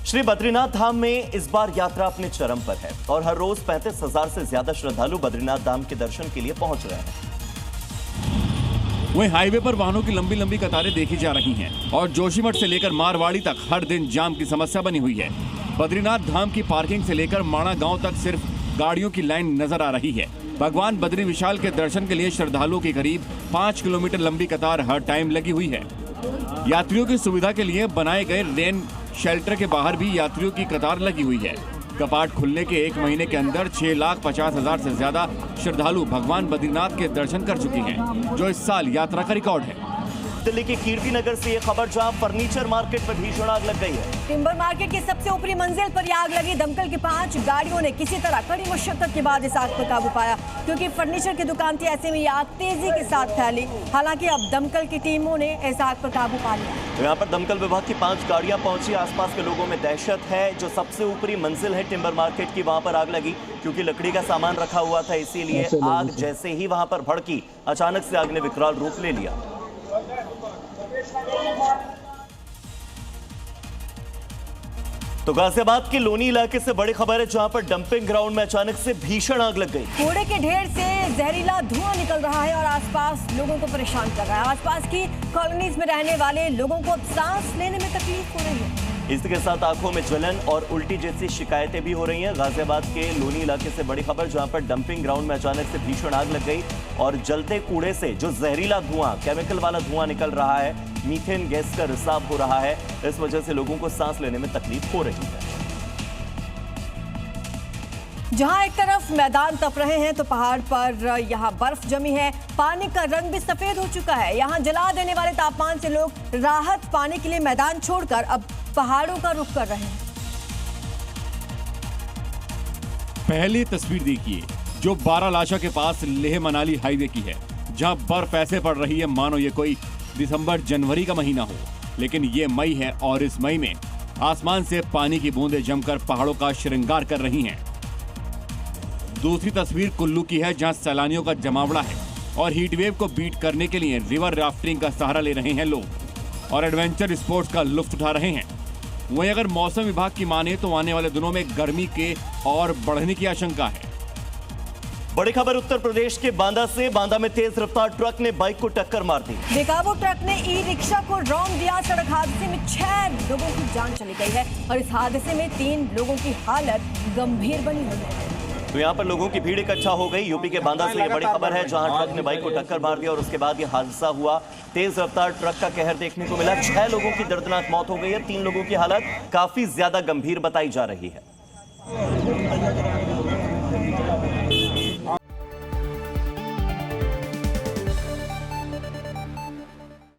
श्री बद्रीनाथ धाम में इस बार यात्रा अपने चरम पर है और हर रोज 35,000 से ज्यादा श्रद्धालु बद्रीनाथ धाम के दर्शन के लिए पहुंच रहे हैं। वहीं हाईवे पर वाहनों की लंबी लंबी कतारें देखी जा रही हैं और जोशीमठ से लेकर मारवाड़ी तक हर दिन जाम की समस्या बनी हुई है। बद्रीनाथ धाम की पार्किंग से लेकर माणा गांव तक सिर्फ गाड़ियों की लाइन नजर आ रही है। भगवान बद्री विशाल के दर्शन के लिए श्रद्धालुओं की करीब 5 किलोमीटर लंबी कतार हर टाइम लगी हुई है। यात्रियों की सुविधा के लिए बनाए गए रेन शेल्टर के बाहर भी यात्रियों की कतार लगी हुई है। कपाट खुलने के 1 महीने के अंदर 6,50,000 से ज्यादा श्रद्धालु भगवान बद्रीनाथ के दर्शन कर चुके हैं, जो इस साल यात्रा का रिकॉर्ड है। दिल्ली के कीर्ति नगर से ये खबर, जहां फर्नीचर मार्केट पर भीषण आग लग गई है। टिम्बर मार्केट की सबसे ऊपरी मंजिल पर आग लगी। दमकल की 5 गाड़ियों ने किसी तरह कड़ी मशक्कत के बाद इस आग पर काबू पाया, क्योंकि फर्नीचर की दुकान थी। ऐसे में ये आग तेजी के साथ फैली। हालांकि अब दमकल की टीमों ने इस आग पर काबू पा लिया। तो यहाँ पर दमकल विभाग की 5 गाड़ियां पहुंची। आसपास के लोगों में दहशत है। जो सबसे ऊपरी मंजिल है टिम्बर मार्केट की, वहां पर आग लगी क्योंकि लकड़ी का सामान रखा हुआ था, इसीलिए आग जैसे ही वहां पर भड़की, अचानक से आग ने विकराल रूप ले लिया। तो गाजियाबाद के लोनी इलाके से बड़ी खबर है, जहां पर डंपिंग ग्राउंड में अचानक से भीषण आग लग गई। कूड़े के ढेर से जहरीला धुआं निकल रहा है और आसपास लोगों को परेशान कर रहा है। आसपास की कॉलोनीज में रहने वाले लोगों को अब सांस लेने में तकलीफ हो रही है। इसके साथ आंखों में जलन और उल्टी जैसी शिकायतें भी हो रही हैं। गाजियाबाद के लोनी इलाके से बड़ी खबर, जहां पर डंपिंग ग्राउंड में अचानक से भीषण आग लग गई और जलते कूड़े से जो जहरीला धुआं, केमिकल वाला धुआं निकल रहा है, मीथेन गैस का रिसाव हो रहा है। इस वजह से लोगों को सांस लेने में तकलीफ हो रही है। जहां एक तरफ मैदान तप रहे हैं, तो पहाड़ पर यहां बर्फ जमी है। पानी का रंग भी सफेद हो चुका है। यहां जला देने वाले तापमान से लोग राहत पाने के लिए मैदान छोड़कर अब पहाड़ों का रुख कर रहे हैं। पहली तस्वीर देखिए, जो बारालाशा के पास लेह मनाली हाईवे की है, जहां बर्फ ऐसे पड़ रही है मानो ये कोई दिसंबर जनवरी का महीना हो। लेकिन ये मई है और इस मई में आसमान से पानी की बूंदें जमकर पहाड़ों का श्रृंगार कर रही हैं। दूसरी तस्वीर कुल्लू की है, जहां सैलानियों का जमावड़ा है और हीटवेव को बीट करने के लिए रिवर राफ्टिंग का सहारा ले रहे हैं लोग और एडवेंचर स्पोर्ट्स का लुत्फ उठा रहे हैं। वहीं अगर मौसम विभाग की माने तो आने वाले दिनों में गर्मी के और बढ़ने की आशंका है। बड़ी खबर उत्तर प्रदेश के बांदा से। बांदा में तेज रफ्तार ट्रक ने बाइक को टक्कर मार दी। बेकाबू ट्रक ने ई रिक्शा को रौंद दिया। सड़क हादसे में 6 लोगों की जान चली गई है और इस हादसे में 3 लोगों की हालत गंभीर बनी हुई है। तो यहाँ पर लोगों की भीड़ इकट्ठा हो गई। यूपी के बांदा से ये बड़ी खबर है, जहां ट्रक ने बाइक को टक्कर मार दिया और उसके बाद ये हादसा हुआ। तेज रफ्तार ट्रक का कहर देखने को मिला। 6 लोगों की दर्दनाक मौत हो गई है। 3 लोगों की हालत काफी ज्यादा गंभीर बताई जा रही है।